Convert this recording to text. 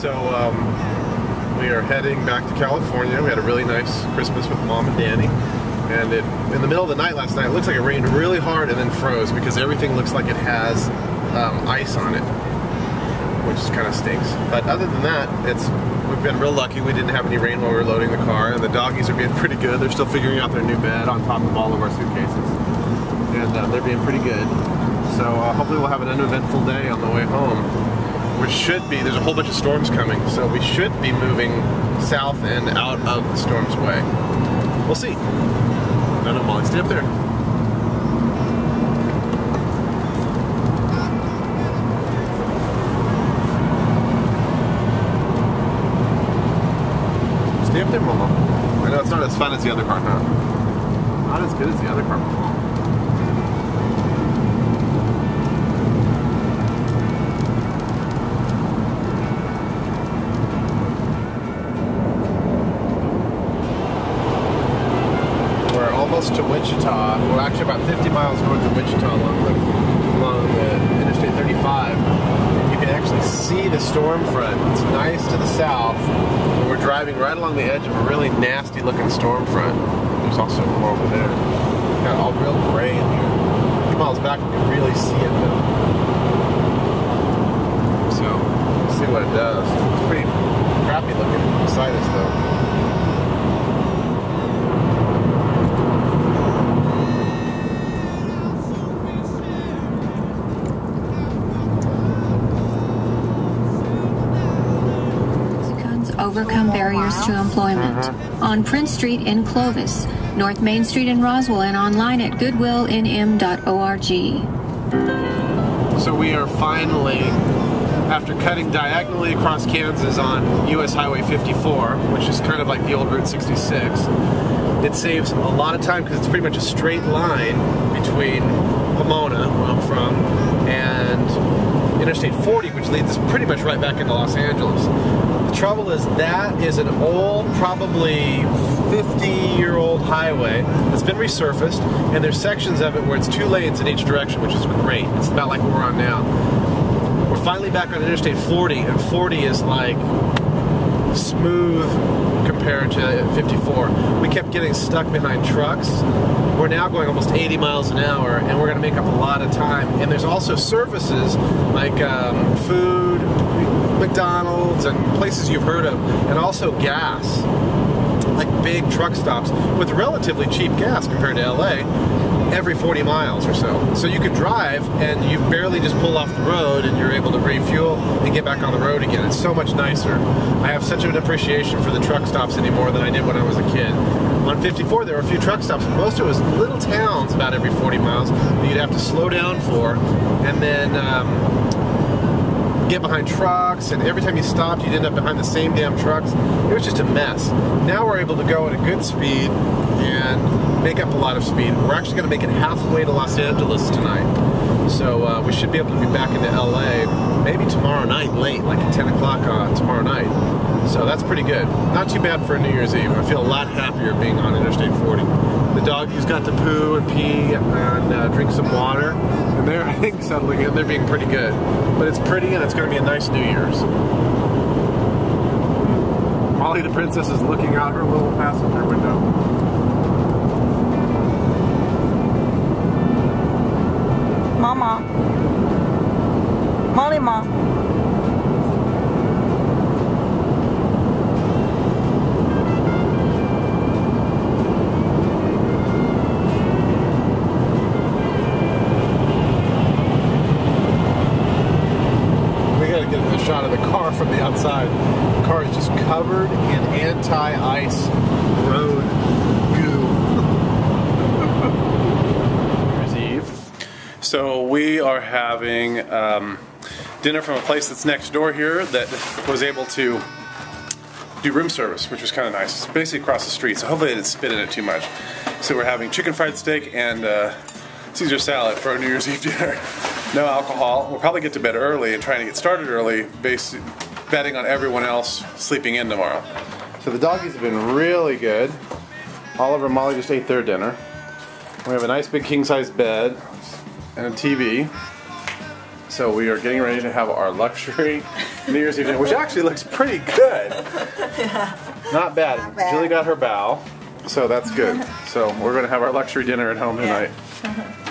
So we are heading back to California. We had a really nice Christmas with Mom and Danny. And in the middle of the night last night, it looks like it rained really hard and then froze because everything looks like it has ice on it, which kind of stinks. But other than that, we've been real lucky. We didn't have any rain while we were loading the car, and the doggies are being pretty good. They're still figuring out their new bed on top of all of our suitcases, and they're being pretty good. So hopefully we'll have an uneventful day on the way home. There's a whole bunch of storms coming, so we should be moving south and out of the storm's way. We'll see. No, no, Molly, stay up there. Stay up there, Mama. I know it's not as fun as the other car, huh? Not as good as the other car, Mama. Almost to Wichita. We're actually about 50 miles north of Wichita along the Interstate 35. You can actually see the storm front. It's nice to the south. And we're driving right along the edge of a really nasty looking storm front. There's also more over there. Got all real gray in here. A few miles back you can really see it though. So, we'll see what it does. It's pretty crappy looking beside us though. Overcome barriers to employment. On Prince Street in Clovis, North Main Street in Roswell, and online at goodwillnm.org. So we are finally, after cutting diagonally across Kansas on US Highway 54, which is kind of like the old Route 66, it saves a lot of time because it's pretty much a straight line between Pomona, where I'm from, and Interstate 40, which leads us pretty much right back into Los Angeles. The trouble is that is an old, probably 50-year-old highway that's been resurfaced, and there's sections of it where it's 2 lanes in each direction, which is great. It's about like what we're on now. We're finally back on Interstate 40, and 40 is like smooth compared to 54. We kept getting stuck behind trucks. We're now going almost 80 miles an hour, and we're going to make up a lot of time. And there's also services like food, McDonald's, and places you've heard of, and also gas, like big truck stops with relatively cheap gas compared to LA, every 40 miles or so. So you could drive and you barely just pull off the road and you're able to refuel and get back on the road again. It's so much nicer. I have such an appreciation for the truck stops anymore than I did when I was a kid. On 54 there were a few truck stops, but most of it was little towns about every 40 miles that you'd have to slow down for, and then get behind trucks, and every time you stopped you'd end up behind the same damn trucks. It was just a mess. Now we're able to go at a good speed and make up a lot of speed. We're actually going to make it halfway to Los Angeles tonight, so we should be able to be back into LA maybe tomorrow night, late, like at 10 o'clock tomorrow night. So that's pretty good. Not too bad for a New Year's Eve. I feel a lot happier being on Interstate 40. The doggies got to poo and pee and drink some water, and they're, I think, settling in. They're being pretty good. But it's pretty, and it's going to be a nice New Year's. Molly the princess is looking out her little passenger window. Mama. Molly, Ma. Shot of the car from the outside. The car is just covered in anti-ice road goo. New Year's Eve. So we are having dinner from a place that's next door here that was able to do room service, which was kind of nice. It's basically across the street, so hopefully they didn't spit in it too much. So we're having chicken fried steak and Caesar salad for our New Year's Eve dinner. No alcohol. We'll probably get to bed early and trying to get started early, betting on everyone else sleeping in tomorrow. So the doggies have been really good. Oliver and Molly just ate their dinner. We have a nice big king-size bed and a TV. So we are getting ready to have our luxury New Year's Eve dinner, which actually looks pretty good. Yeah. Not bad. Not bad. Julie got her bow, so that's good. So we're going to have our luxury dinner at home tonight. Yeah.